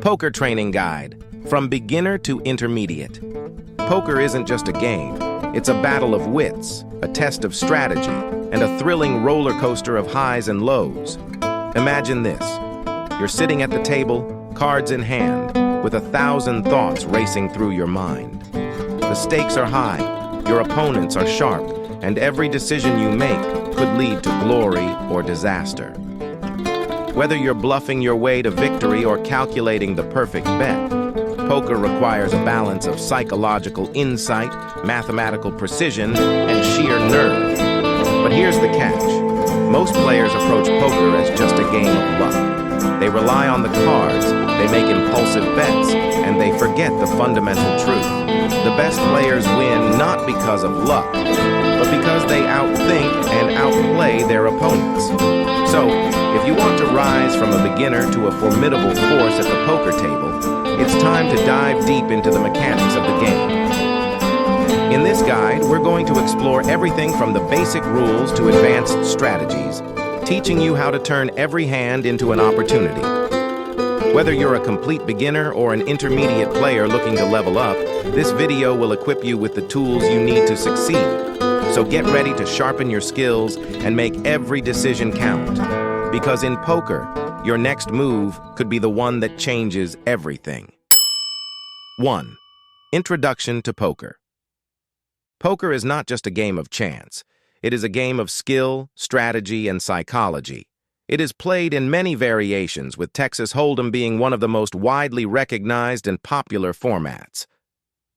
Poker Training Guide, from beginner to intermediate. Poker isn't just a game. It's a battle of wits, a test of strategy, and a thrilling roller coaster of highs and lows. Imagine this. You're sitting at the table, cards in hand, with 1,000 thoughts racing through your mind. The stakes are high, your opponents are sharp, and every decision you make could lead to glory or disaster. Whether you're bluffing your way to victory or calculating the perfect bet, poker requires a balance of psychological insight, mathematical precision, and sheer nerve. But here's the catch. Most players approach poker as just a game of luck. They rely on the cards, they make impulsive bets, and they forget the fundamental truth. The best players win not because of luck, but because they outthink and outplay their opponents. So, if you want to rise from a beginner to a formidable force at the poker table, it's time to dive deep into the mechanics of the game. In this guide, we're going to explore everything from the basic rules to advanced strategies, teaching you how to turn every hand into an opportunity. Whether you're a complete beginner or an intermediate player looking to level up, this video will equip you with the tools you need to succeed. So get ready to sharpen your skills and make every decision count. Because in poker, your next move could be the one that changes everything. 1. Introduction to poker. Poker is not just a game of chance. It is a game of skill, strategy, and psychology. It is played in many variations, with Texas Hold'em being one of the most widely recognized and popular formats.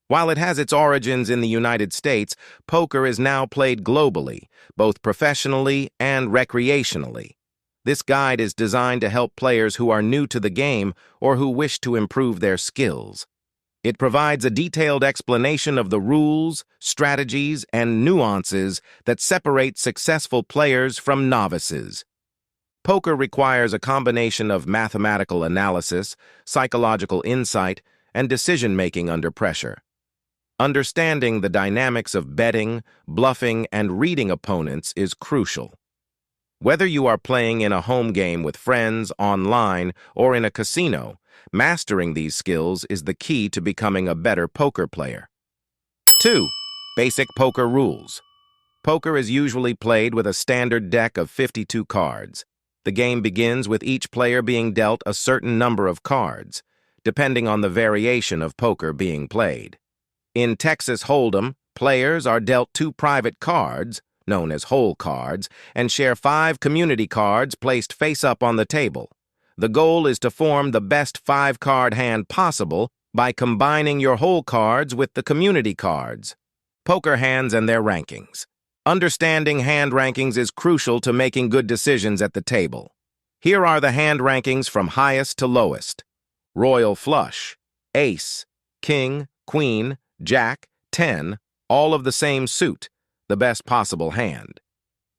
While it has its origins in the United States, poker is now played globally, both professionally and recreationally. This guide is designed to help players who are new to the game or who wish to improve their skills. It provides a detailed explanation of the rules, strategies, and nuances that separate successful players from novices. Poker requires a combination of mathematical analysis, psychological insight, and decision-making under pressure. Understanding the dynamics of betting, bluffing, and reading opponents is crucial. Whether you are playing in a home game with friends, online, or in a casino, mastering these skills is the key to becoming a better poker player. 2. Basic poker rules. Poker is usually played with a standard deck of 52 cards. The game begins with each player being dealt a certain number of cards, depending on the variation of poker being played. In Texas Hold'em, players are dealt 2 private cards, known as hole cards, and share 5 community cards placed face-up on the table. The goal is to form the best 5-card hand possible by combining your hole cards with the community cards. Poker hands and their rankings. Understanding hand rankings is crucial to making good decisions at the table. Here are the hand rankings from highest to lowest. Royal flush, ace, king, queen, jack, 10, all of the same suit, the best possible hand.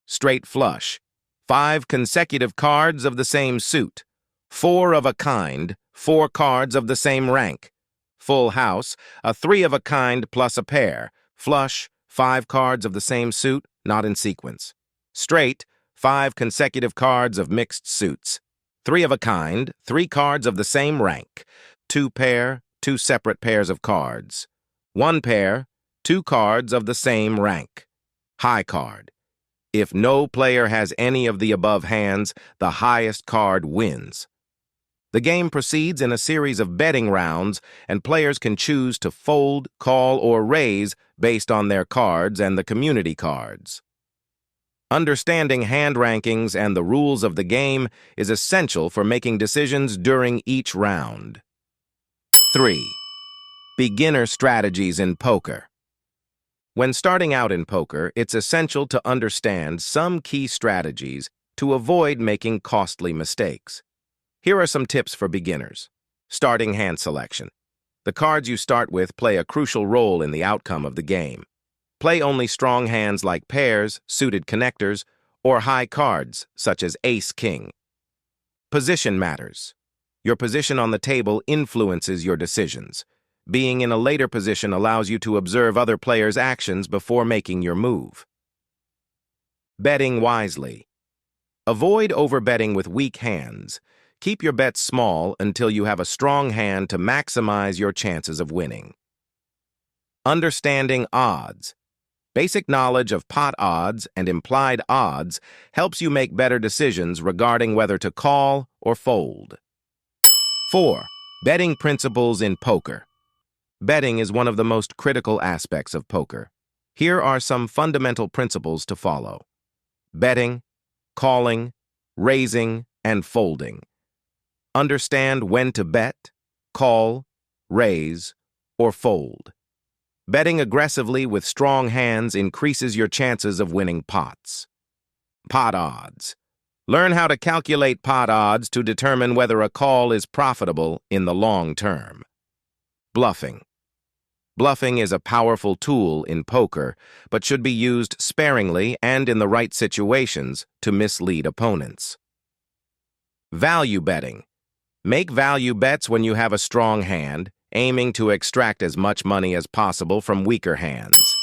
Straight flush, 5 consecutive cards of the same suit. 4 of a kind, 4 cards of the same rank. Full house, a 3 of a kind plus a pair. Flush, 5 cards of the same suit, not in sequence. Straight, 5 consecutive cards of mixed suits. 3 of a kind, 3 cards of the same rank. 2 pair, 2 separate pairs of cards. 1 pair, 2 cards of the same rank. High card. If no player has any of the above hands, the highest card wins. The game proceeds in a series of betting rounds, and players can choose to fold, call, or raise based on their cards and the community cards. Understanding hand rankings and the rules of the game is essential for making decisions during each round. 3. Beginner strategies in poker. When starting out in poker, it's essential to understand some key strategies to avoid making costly mistakes. Here are some tips for beginners. Starting hand selection. The cards you start with play a crucial role in the outcome of the game. Play only strong hands like pairs, suited connectors, or high cards such as ace-king. Position matters. Your position on the table influences your decisions. Being in a later position allows you to observe other players' actions before making your move. Betting wisely. Avoid overbetting with weak hands. Keep your bets small until you have a strong hand to maximize your chances of winning. Understanding odds. Basic knowledge of pot odds and implied odds helps you make better decisions regarding whether to call or fold. 4. Betting principles in poker. Betting is one of the most critical aspects of poker. Here are some fundamental principles to follow. Betting, calling, raising, and folding. Understand when to bet, call, raise, or fold. Betting aggressively with strong hands increases your chances of winning pots. Pot odds. Learn how to calculate pot odds to determine whether a call is profitable in the long term. Bluffing. Bluffing is a powerful tool in poker, but should be used sparingly and in the right situations to mislead opponents. Value betting. Make value bets when you have a strong hand, aiming to extract as much money as possible from weaker hands.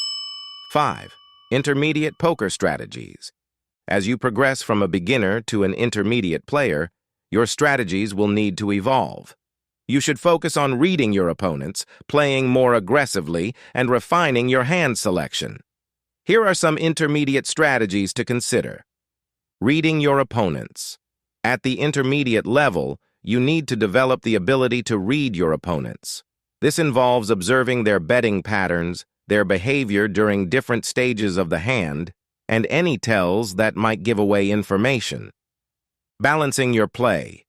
5. Intermediate poker strategies. As you progress from a beginner to an intermediate player, your strategies will need to evolve. You should focus on reading your opponents, playing more aggressively, and refining your hand selection. Here are some intermediate strategies to consider. Reading your opponents. At the intermediate level, you need to develop the ability to read your opponents. This involves observing their betting patterns, their behavior during different stages of the hand, and any tells that might give away information. Balancing your play.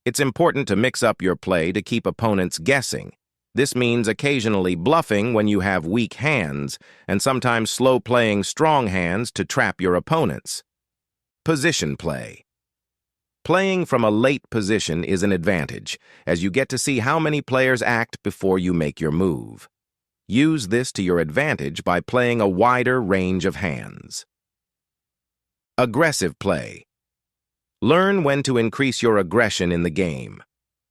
It's important to mix up your play to keep opponents guessing. This means occasionally bluffing when you have weak hands, and sometimes slow playing strong hands to trap your opponents. Position play. Playing from a late position is an advantage, as you get to see how many players act before you make your move. Use this to your advantage by playing a wider range of hands. Aggressive play. Learn when to increase your aggression in the game.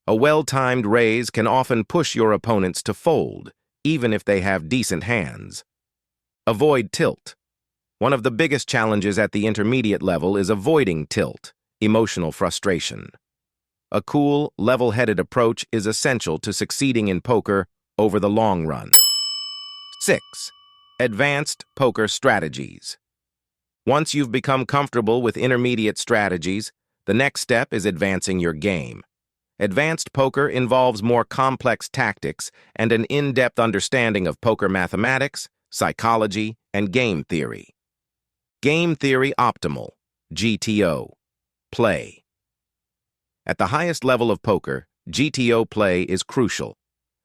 A well-timed raise can often push your opponents to fold, even if they have decent hands. Avoid tilt. One of the biggest challenges at the intermediate level is avoiding tilt, emotional frustration. A cool, level-headed approach is essential to succeeding in poker over the long run. 6. Advanced poker strategies. Once you've become comfortable with intermediate strategies, the next step is advancing your game. Advanced poker involves more complex tactics and an in-depth understanding of poker mathematics, psychology, and game theory. Game Theory Optimal, GTO. Play. At the highest level of poker, GTO play is crucial.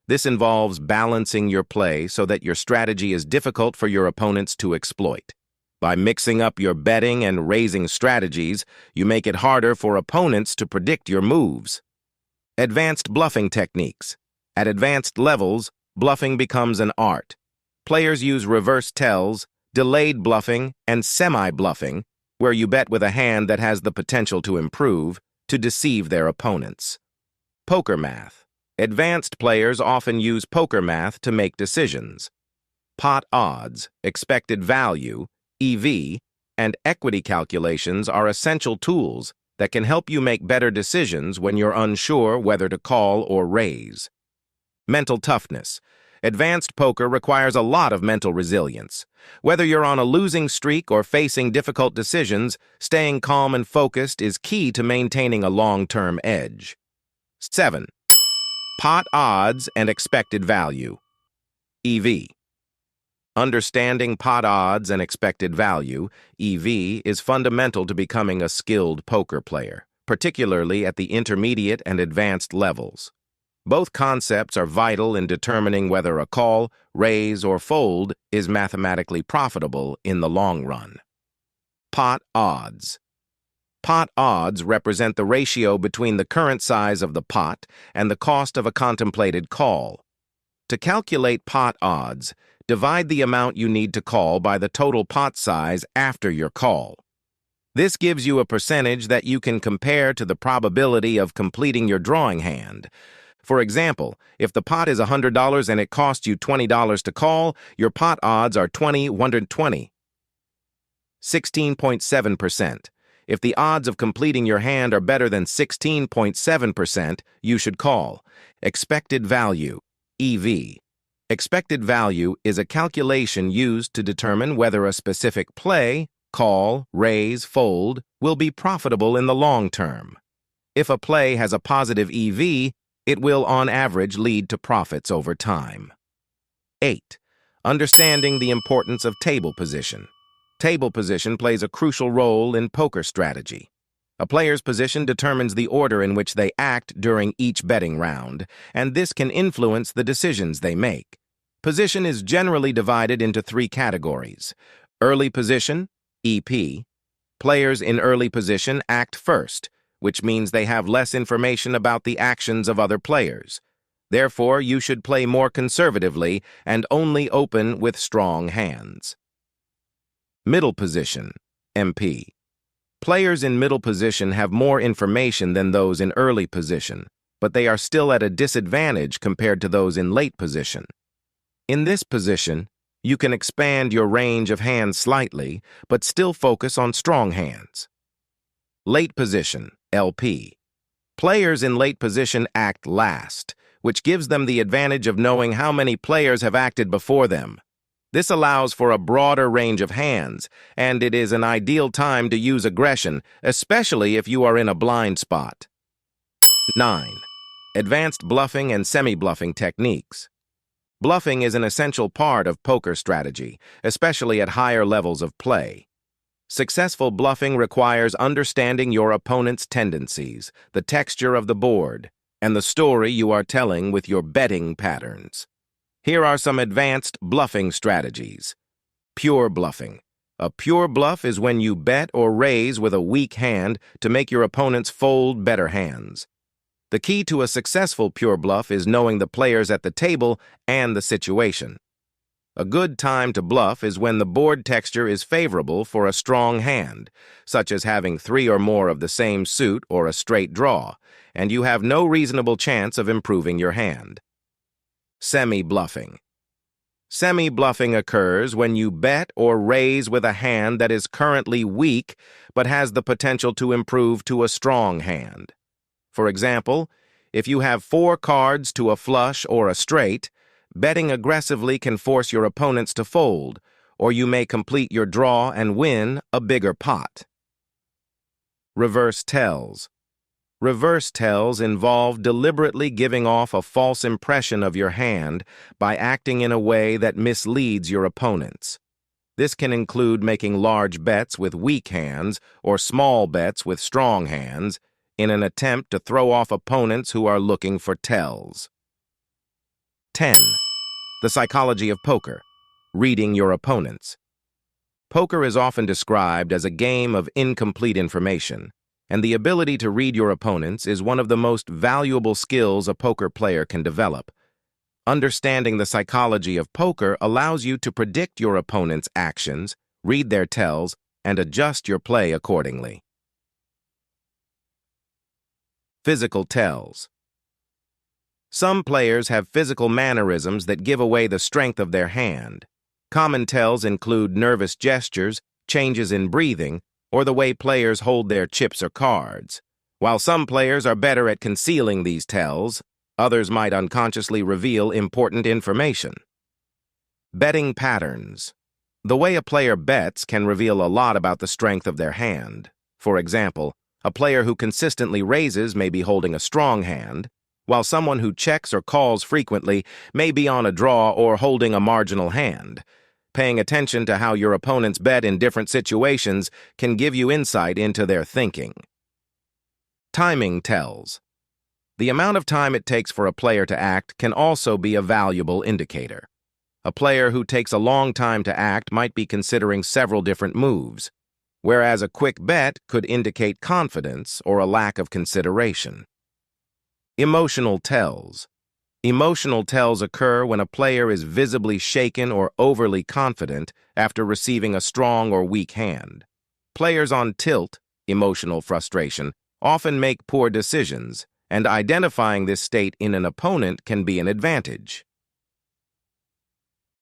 This involves balancing your play so that your strategy is difficult for your opponents to exploit. By mixing up your betting and raising strategies, you make it harder for opponents to predict your moves. Advanced bluffing techniques. At advanced levels, bluffing becomes an art. Players use reverse tells, delayed bluffing, and semi-bluffing, where you bet with a hand that has the potential to improve, to deceive their opponents. Poker math. Advanced players often use poker math to make decisions. Pot odds, expected value, EV, and equity calculations are essential tools that can help you make better decisions when you're unsure whether to call or raise. Mental toughness. Advanced poker requires a lot of mental resilience. Whether you're on a losing streak or facing difficult decisions, staying calm and focused is key to maintaining a long-term edge. 7. Pot odds and expected value. EV. Understanding pot odds and expected value, EV, is fundamental to becoming a skilled poker player, particularly at the intermediate and advanced levels. Both concepts are vital in determining whether a call, raise, or fold is mathematically profitable in the long run. Pot odds. Pot odds represent the ratio between the current size of the pot and the cost of a contemplated call. To calculate pot odds, divide the amount you need to call by the total pot size after your call. This gives you a percentage that you can compare to the probability of completing your drawing hand. For example, if the pot is $100 and it costs you $20 to call, your pot odds are 20-120. 16.7%. If the odds of completing your hand are better than 16.7%, you should call. Expected value, EV. Expected value is a calculation used to determine whether a specific play, call, raise, fold, will be profitable in the long term. If a play has a positive EV, it will on average lead to profits over time. 8. Understanding the importance of table position. Table position plays a crucial role in poker strategy. A player's position determines the order in which they act during each betting round, and this can influence the decisions they make. Position is generally divided into 3 categories. Early position, EP. Players in early position act first, which means they have less information about the actions of other players. Therefore, you should play more conservatively and only open with strong hands. Middle position, MP. Players in middle position have more information than those in early position, but they are still at a disadvantage compared to those in late position. In this position, you can expand your range of hands slightly, but still focus on strong hands. Late position, LP. Players in late position act last, which gives them the advantage of knowing how many players have acted before them. This allows for a broader range of hands, and it is an ideal time to use aggression, especially if you are in a blind spot. 9. Advanced bluffing and semi-bluffing techniques. Bluffing is an essential part of poker strategy, especially at higher levels of play. Successful bluffing requires understanding your opponent's tendencies, the texture of the board, and the story you are telling with your betting patterns. Here are some advanced bluffing strategies. Pure bluffing. A pure bluff is when you bet or raise with a weak hand to make your opponents fold better hands. The key to a successful pure bluff is knowing the players at the table and the situation. A good time to bluff is when the board texture is favorable for a strong hand, such as having 3 or more of the same suit or a straight draw, and you have no reasonable chance of improving your hand. Semi-bluffing. Semi-bluffing occurs when you bet or raise with a hand that is currently weak but has the potential to improve to a strong hand. For example, if you have 4 cards to a flush or a straight, betting aggressively can force your opponents to fold, or you may complete your draw and win a bigger pot. Reverse tells. Reverse tells involve deliberately giving off a false impression of your hand by acting in a way that misleads your opponents. This can include making large bets with weak hands or small bets with strong hands in an attempt to throw off opponents who are looking for tells. 10. The psychology of poker. Reading your opponents. Poker is often described as a game of incomplete information, and the ability to read your opponents is one of the most valuable skills a poker player can develop. Understanding the psychology of poker allows you to predict your opponent's actions, read their tells, and adjust your play accordingly. Physical tells. Some players have physical mannerisms that give away the strength of their hand. Common tells include nervous gestures, changes in breathing, or the way players hold their chips or cards. While some players are better at concealing these tells, others might unconsciously reveal important information. Betting patterns. The way a player bets can reveal a lot about the strength of their hand. For example, a player who consistently raises may be holding a strong hand, while someone who checks or calls frequently may be on a draw or holding a marginal hand. Paying attention to how your opponents bet in different situations can give you insight into their thinking. Timing tells. The amount of time it takes for a player to act can also be a valuable indicator. A player who takes a long time to act might be considering several different moves, whereas a quick bet could indicate confidence or a lack of consideration. Emotional tells. Emotional tells occur when a player is visibly shaken or overly confident after receiving a strong or weak hand. Players on tilt, emotional frustration, often make poor decisions, and identifying this state in an opponent can be an advantage.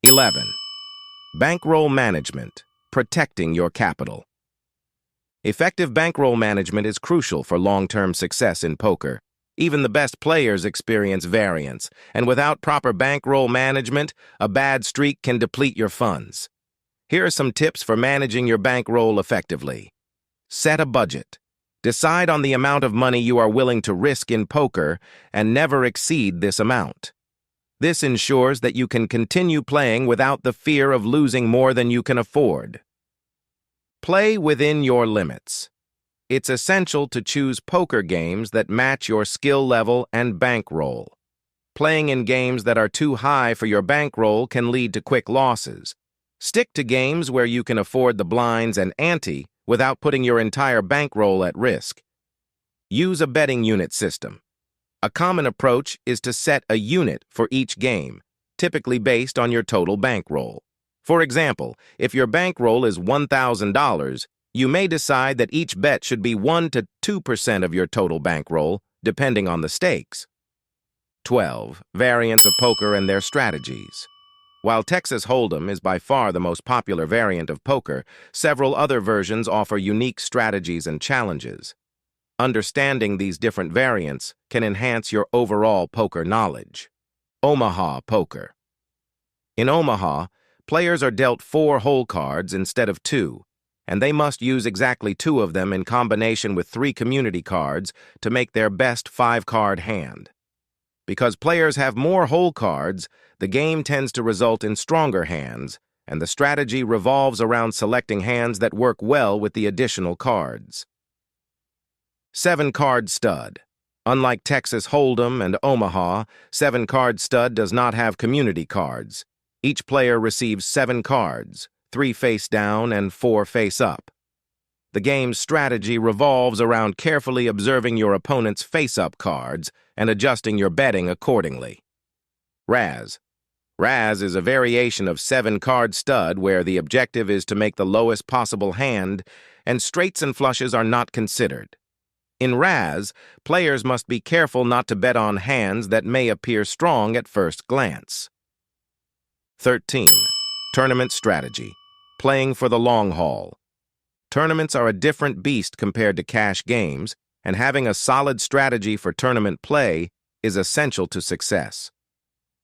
11. Bankroll management, protecting your capital. Effective bankroll management is crucial for long-term success in poker. Even the best players experience variance, and without proper bankroll management, a bad streak can deplete your funds. Here are some tips for managing your bankroll effectively. Set a budget. Decide on the amount of money you are willing to risk in poker and never exceed this amount. This ensures that you can continue playing without the fear of losing more than you can afford. Play within your limits. It's essential to choose poker games that match your skill level and bankroll. Playing in games that are too high for your bankroll can lead to quick losses. Stick to games where you can afford the blinds and ante without putting your entire bankroll at risk. Use a betting unit system. A common approach is to set a unit for each game, typically based on your total bankroll. For example, if your bankroll is $1,000, you may decide that each bet should be 1 to 2% of your total bankroll, depending on the stakes. 12. Variants of poker and their strategies. While Texas Hold'em is by far the most popular variant of poker, several other versions offer unique strategies and challenges. Understanding these different variants can enhance your overall poker knowledge. Omaha Poker. In Omaha, players are dealt 4 hole cards instead of 2, and they must use exactly 2 of them in combination with 3 community cards to make their best 5-card hand. Because players have more hole cards, the game tends to result in stronger hands, and the strategy revolves around selecting hands that work well with the additional cards. 7-card stud. Unlike Texas Hold'em and Omaha, 7-card stud does not have community cards. Each player receives 7 cards, 3 face down and 4 face up. The game's strategy revolves around carefully observing your opponent's face-up cards and adjusting your betting accordingly. Razz. Razz is a variation of 7-card stud where the objective is to make the lowest possible hand, and straights and flushes are not considered. In Razz, players must be careful not to bet on hands that may appear strong at first glance. 13. Tournament strategy. Playing for the long haul. Tournaments are a different beast compared to cash games, and having a solid strategy for tournament play is essential to success.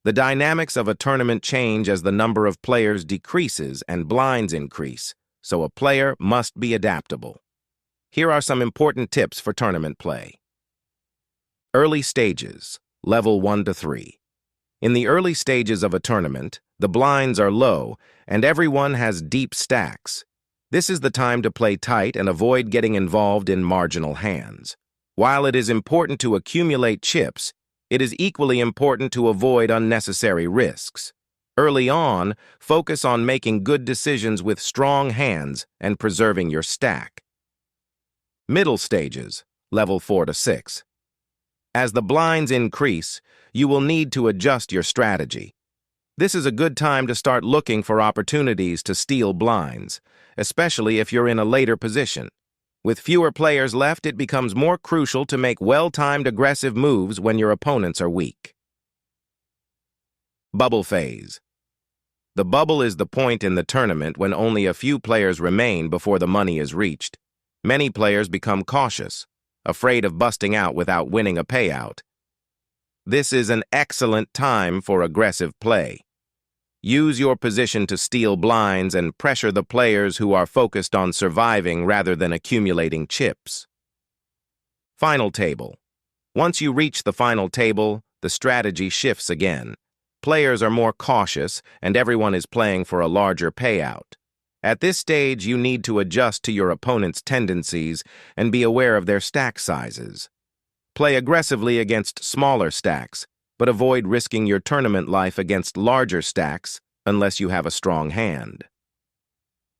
The dynamics of a tournament change as the number of players decreases and blinds increase, so a player must be adaptable. Here are some important tips for tournament play. Early stages, level 1 to 3. In the early stages of a tournament, the blinds are low, and everyone has deep stacks. This is the time to play tight and avoid getting involved in marginal hands. While it is important to accumulate chips, it is equally important to avoid unnecessary risks. Early on, focus on making good decisions with strong hands and preserving your stack. Middle stages, level 4 to 6. As the blinds increase, you will need to adjust your strategy. This is a good time to start looking for opportunities to steal blinds, especially if you're in a later position. With fewer players left, it becomes more crucial to make well-timed aggressive moves when your opponents are weak. Bubble phase. The bubble is the point in the tournament when only a few players remain before the money is reached. Many players become cautious, afraid of busting out without winning a payout. This is an excellent time for aggressive play. Use your position to steal blinds and pressure the players who are focused on surviving rather than accumulating chips. Final table. Once you reach the final table, the strategy shifts again. Players are more cautious, and everyone is playing for a larger payout. At this stage, you need to adjust to your opponent's tendencies and be aware of their stack sizes. Play aggressively against smaller stacks, but avoid risking your tournament life against larger stacks unless you have a strong hand.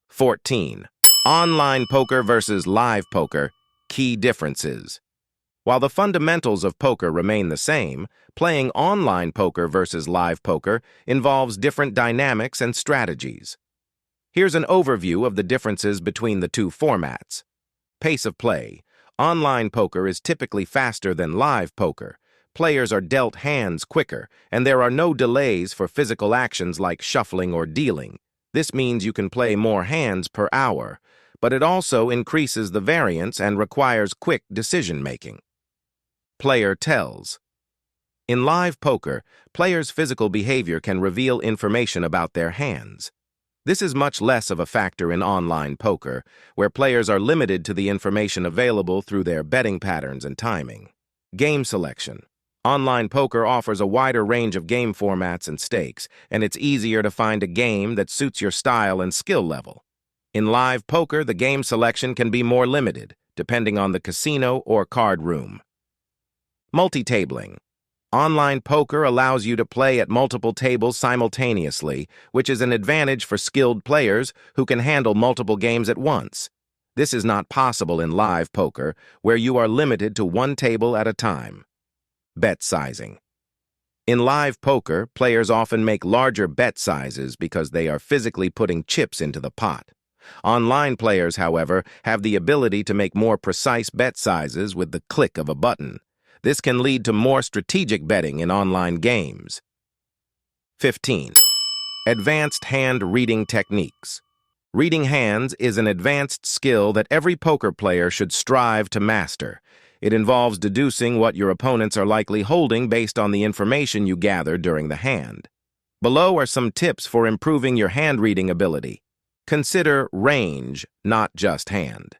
14. Online poker versus live poker, key differences. While the fundamentals of poker remain the same, playing online poker versus live poker involves different dynamics and strategies. Here's an overview of the differences between the two formats. Pace of play. Online poker is typically faster than live poker. Players are dealt hands quicker, and there are no delays for physical actions like shuffling or dealing. This means you can play more hands per hour. but it also increases the variance and requires quick decision-making. Player tells. In live poker, players' physical behavior can reveal information about their hands. This is much less of a factor in online poker, where players are limited to the information available through their betting patterns and timing. Game selection. Online poker offers a wider range of game formats and stakes, and it's easier to find a game that suits your style and skill level. In live poker, the game selection can be more limited, depending on the casino or card room. Multi-tabling. Online poker allows you to play at multiple tables simultaneously, which is an advantage for skilled players who can handle multiple games at once. This is not possible in live poker, where you are limited to one table at a time. Bet sizing. In live poker, players often make larger bet sizes because they are physically putting chips into the pot. Online players, however, have the ability to make more precise bet sizes with the click of a button. This can lead to more strategic betting in online games. 15. Advanced hand reading techniques. Reading hands is an advanced skill that every poker player should strive to master. It involves deducing what your opponents are likely holding based on the information you gather during the hand. Below are some tips for improving your hand reading ability. Consider range, not just hand.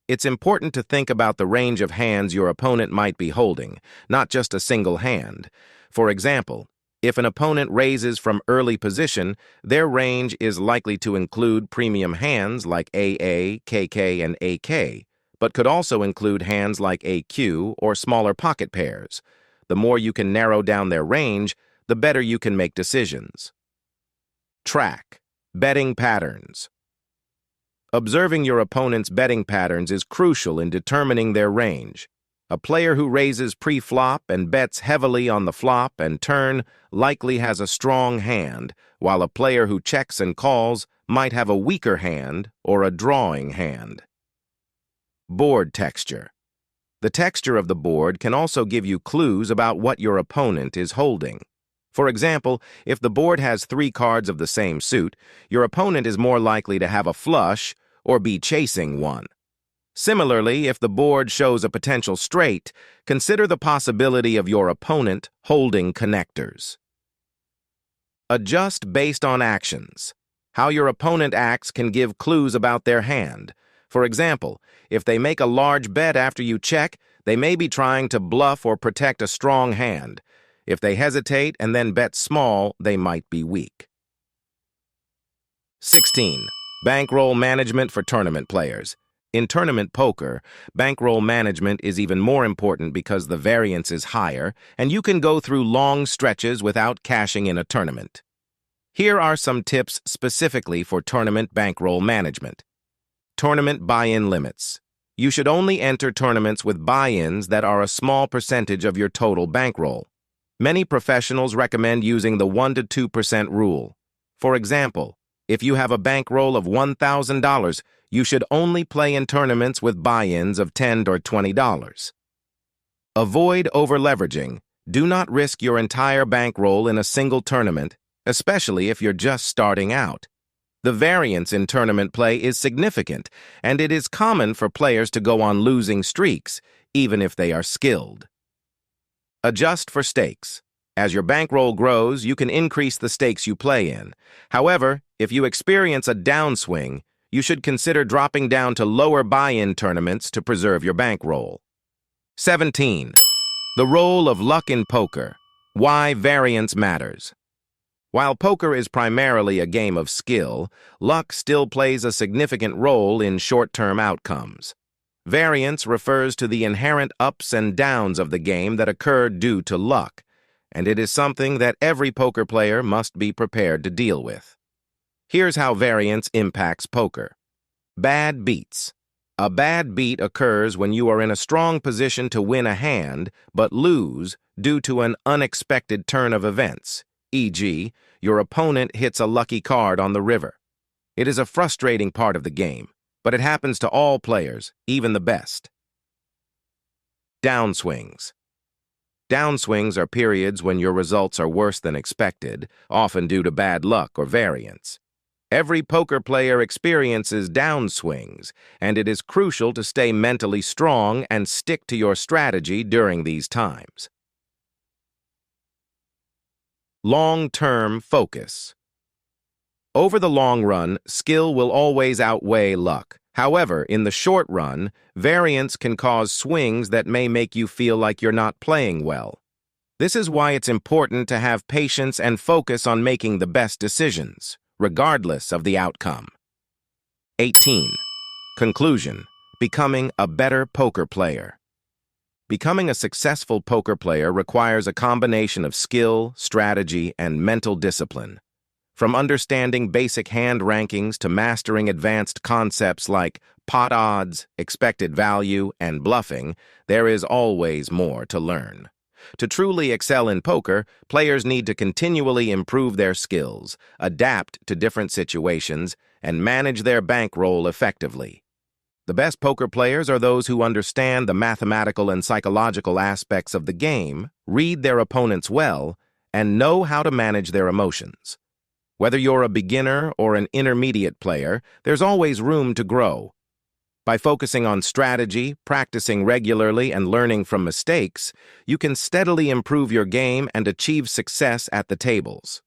It's important to think about the range of hands your opponent might be holding, not just a single hand. For example, if an opponent raises from early position, their range is likely to include premium hands like AA, KK, and AK, but could also include hands like AQ or smaller pocket pairs. The more you can narrow down their range, the better you can make decisions. Track. Betting patterns. Observing your opponent's betting patterns is crucial in determining their range. A player who raises pre-flop and bets heavily on the flop and turn likely has a strong hand, while a player who checks and calls might have a weaker hand or a drawing hand. Board texture. The texture of the board can also give you clues about what your opponent is holding. For example, if the board has 3 cards of the same suit, your opponent is more likely to have a flush or be chasing one. Similarly, if the board shows a potential straight, consider the possibility of your opponent holding connectors. Adjust based on actions. How your opponent acts can give clues about their hand. For example, if they make a large bet after you check, they may be trying to bluff or protect a strong hand. If they hesitate and then bet small, they might be weak. 16. Bankroll management for tournament players. In tournament poker, bankroll management is even more important because the variance is higher and you can go through long stretches without cashing in a tournament. Here are some tips specifically for tournament bankroll management. Tournament buy-in limits. You should only enter tournaments with buy-ins that are a small percentage of your total bankroll. Many professionals recommend using the 1 to 2% rule. For example, if you have a bankroll of $1,000, you should only play in tournaments with buy-ins of $10 or $20. Avoid over-leveraging. Do not risk your entire bankroll in a single tournament, especially if you're just starting out. The variance in tournament play is significant, and it is common for players to go on losing streaks, even if they are skilled. Adjust for stakes. As your bankroll grows, you can increase the stakes you play in. However, if you experience a downswing, you should consider dropping down to lower buy-in tournaments to preserve your bankroll. 17. The role of luck in poker. Why variance matters. While poker is primarily a game of skill, luck still plays a significant role in short-term outcomes. Variance refers to the inherent ups and downs of the game that occur due to luck, and it is something that every poker player must be prepared to deal with. Here's how variance impacts poker. Bad beats. A bad beat occurs when you are in a strong position to win a hand, but lose due to an unexpected turn of events, e.g., your opponent hits a lucky card on the river. It is a frustrating part of the game, but it happens to all players, even the best. Downswings. Downswings are periods when your results are worse than expected, often due to bad luck or variance. Every poker player experiences downswings, and it is crucial to stay mentally strong and stick to your strategy during these times. Long-term focus. Over the long run, skill will always outweigh luck. However, in the short run, variance can cause swings that may make you feel like you're not playing well. This is why it's important to have patience and focus on making the best decisions, regardless of the outcome. 18. Conclusion: becoming a better poker player. Becoming a successful poker player requires a combination of skill, strategy, and mental discipline. From understanding basic hand rankings to mastering advanced concepts like pot odds, expected value, and bluffing, there is always more to learn. To truly excel in poker, players need to continually improve their skills, adapt to different situations, and manage their bankroll effectively. The best poker players are those who understand the mathematical and psychological aspects of the game, read their opponents well, and know how to manage their emotions. Whether you're a beginner or an intermediate player, there's always room to grow. By focusing on strategy, practicing regularly, and learning from mistakes, you can steadily improve your game and achieve success at the tables.